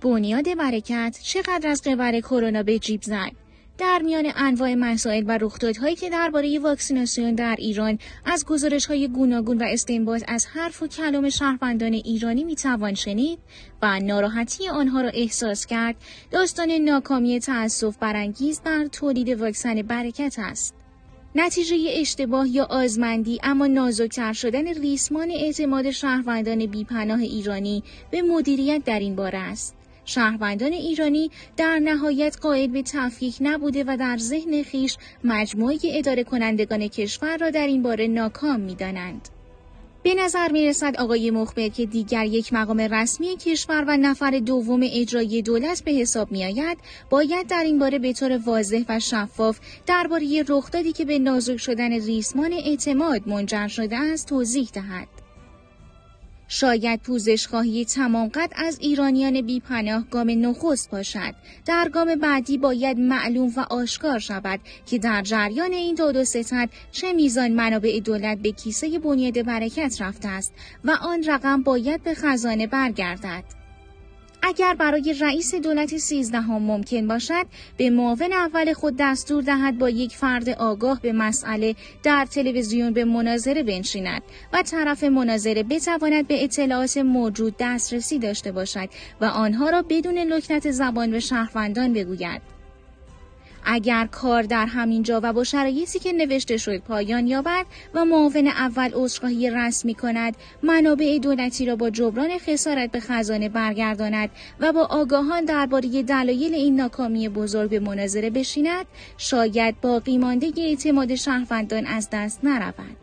بنیاد برکت چقدر از قبر کرونا به جیب زد؟ در میان انواع مسائل و رخدادهایی که درباره واکسیناسیون در ایران از گزارش‌های گوناگون و استنباط از حرف و کلام شهروندان ایرانی میتوان شنید و ناراحتی آنها را احساس کرد، داستان ناکامی تأسف برانگیز در تولید واکسن برکت است. نتیجه اشتباه یا آزمندی اما نازک‌تر شدن ریسمان اعتماد شهروندان بیپناه ایرانی به مدیریت در این باره است. شهروندان ایرانی در نهایت قائل به تفکیک نبوده و در ذهن خیش مجموعه اداره کنندگان کشور را در این باره ناکام می‌دانند. به نظر می‌رسد آقای مخبر که دیگر یک مقام رسمی کشور و نفر دوم اجرایی دولت به حساب می‌آید، باید در این باره به طور واضح و شفاف درباره رخدادی که به نازک شدن ریسمان اعتماد منجر شده است توضیح دهد. شاید پوزش‌خواهی تمام قد از ایرانیان بی‌پناه گام نخست باشد. در گام بعدی باید معلوم و آشکار شود که در جریان این داد و ستد چه میزان منابع دولت به کیسه بنیاد برکت رفته است و آن رقم باید به خزانه برگردد. اگر برای رئیس دولت 13 ممکن باشد، به معاون اول خود دستور دهد با یک فرد آگاه به مسئله در تلویزیون به مناظره بنشیند و طرف مناظره بتواند به اطلاعات موجود دسترسی داشته باشد و آنها را بدون لکنت زبان به شهروندان بگوید. اگر کار در همین جا و با شرایطی که نوشته شد پایان یابد و معاون اول عذرخواهی رسمی کند، منابع دولتی را با جبران خسارت به خزانه برگرداند و با آگاهان درباره دلایل این ناکامی بزرگ به مناظره بشیند، شاید باقی مانده اعتماد شهروندان از دست نرود.